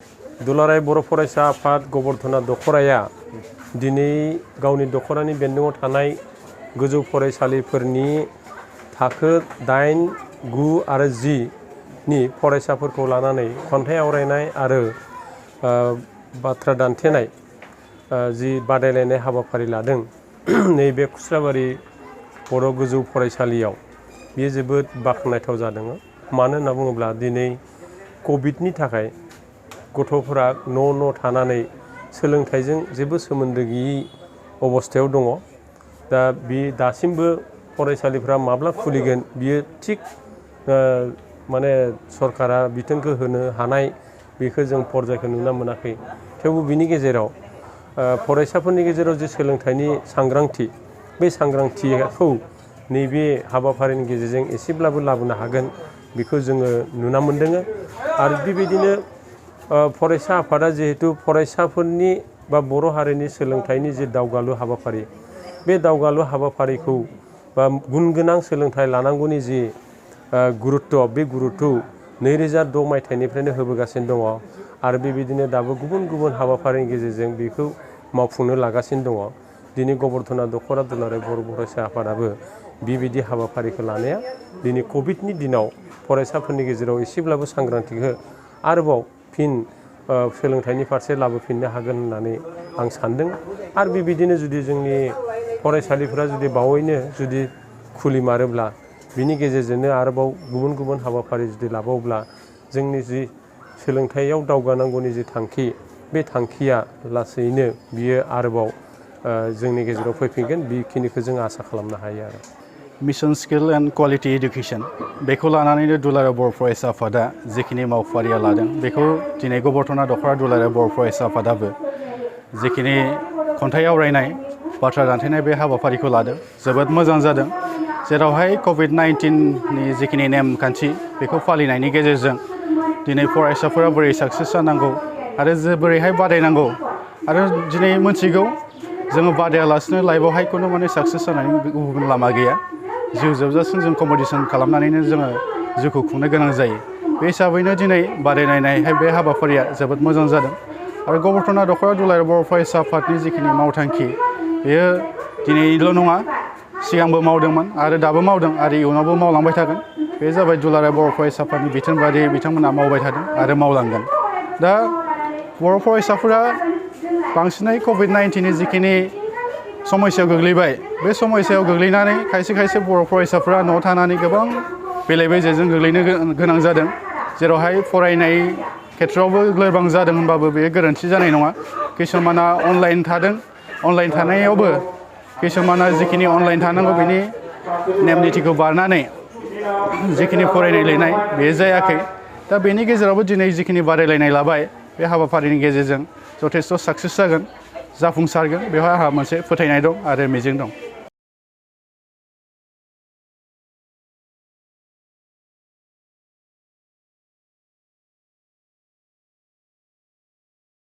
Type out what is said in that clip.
दुलाराय बर' फरायसा आफाद गबर्धना दख'राया दिनै गावनि दख'रानि बेन्दोङाव थानाय गोजौ फरायसालिफोरनि थाखो 8, 9 आरो 10 नि फरायसाफोरखौ लानानै खन्थाइ आवरायनाय आरो बाथ्रा दान्थेनाय जि बादायलायनाय हाबाफारि लादों नैबे खुस्राबारि बर' गोजौ फरायसालियाव बेयो जोबोद बाख्नायथाव जादों। मानो होनना बुङोब्ला दिनै कभिडनि थाखाय गथ'फोरा न' थानानै सोलोंथाइजों जेबो सोमोन्दो गैयै अबस्थायाव दङ। दा बे दासिमबो फरायसालिफ्रा माब्ला खुलिगोन बियो थिग माने सरकारा बिथोनखौ होनो हानाय बेखौ जों पर्यायखौ नुनो मोनाखै। थेवबो बिनि गेजेराव फरायसाफोरनि गेजेराव जे सोलोंथाइनि सांग्रांथि बे सांग्रांथिखौ नैबे हाबाफारिनि गेजेरजों एसेब्लाबो लाबोनो हागोन बेखौ जोङो नुना मोनदों। आरो बेबायदिनो फरायसा आफादा जिहेतु फरायसाफोरनि बा बर' हारिनि सोलोंथाइनि जे दावगालु हाबाफारि बे दावगालु हाबाफारिखौ बा गुन गोनां सोलोंथाइ लानांगौनि जि गुरुत्त बे गुरुत्तखौ 2006 मायथाइनिफ्रायनो होबोगासिनो दङ आरो बेबायदिनो दाबो गुबुन गुबुन हाबाफारिनि गेजेरजों बेखौ मावफुंनो लागासिनो दङ। दिनै गबर्धना दख'रा दुलाराय बर' फरायसा आफादाबो बेबायदि हाबाफारिखौ लानाया दिनै कभिडनि दिनाव फरायसाफोरनि गेजेराव एसेब्लाबो सांग्रांथिखौ आरोबाव फिन सोलोंथाइनि फारसे लाबोफिननो हागोन होननानै आं सान्दों। आरो बेबायदिनो जुदि जोंनि फरायसालिफोरा जुदि बावैनो जुदि खुलिमारोब्ला बिनि गेजेरजोंनो आरोबाव गुबुन गुबुन हाबाफारि जुदि लाबावब्ला जोंनि जि सोलोंथाइयाव दावगानांगौनि जि थांखि बे थांखिया लासैनो बियो आरोबाव जोंनि गेजेराव फैफिनगोन बेखिनिखौ जों आसा खालामनो हायो आरो। Mission skill and quality education बेखौ लानानैनो दुलाराय बर' फरायसा आफादा जिखिनि मावफारिया लादों बेखौ दिनै गबर्धना दख'रा दुलाराय बर' फरायसा आफादाबो जिखिनि खन्थाइ आवरायनाय बाथ्रा दान्थेनाय बे हाबाफारिखौ लादों जोबोद मोजां जादों। जेरावहाय COVID-19नि जिखिनि नेमखान्थि बेखौ फालिनायनि गेजेरजों दिनै फरायसाफोरा बोरै साक्सेस जानांगौ आरो बोरैहाय बादायनांगौ आरो दिनै मोनथिगौ जोङो बादायालासिनो लाइफआवहाय खुनु माने साक्सेस जानायनि गुबुन लामा गैया। जिउ जोबजासिम जों कम्पिटिसन खालामनानैनो जोङो जिउखौ खुंनो गोनां जायो। बे हिसाबैनो दिनै बादायलायनायहाय बे हाबाफारिया जोबोद मोजां जादों आरो गबर्धना दख'रा दुलाराय बर' फरायसा आफादनि जिखिनि मावथांखि बेयो दिनैल' नङा सिगांबो मावदोंमोन आरो दाबो मावदों आरो इयुनावबो मावलांबाय थागोन। बे जाबाय दुलाराय बर' फरायसा आफादनि बिथोन बायदियै बिथांमोना मावबाय थादों आरो मावलांगोन। दा बर' फरायसाफोरा बांसिनै COVID-19नि जिखिनि समस्यायाव गोग्लैबाय बे समस्यायाव गोग्लैनानै खायसे खायसे बर' फरायसाफोरा न'आव थानानै गोबां बेले बेजेजों गोग्लैनो गोनां जादों। जेरावहाय फरायनाय खेथ्रआवबो लोरबां जादों होनबाबो बेयो गोरोन्थि जानाय नङा। किसुमाना अनलाइन थादों, अनलाइन थानायावबो किसुमाना जिखिनि अनलाइन थानांगौ बेनि नेम निथिखौ बारनानै जिखिनि फरायनाय लिरनाय बे जायाखै। दा बेनि गेजेरावबो दिनै जिखिनि बादायलायनाय लाबाय बे हाबाफारिनि गेजेरजों जथेस्थ' साक्सेस जागोन, जाफुंसारगोन बेवहाय आंहा मोनसे फोथायनाय दं आरो मिजिं दं।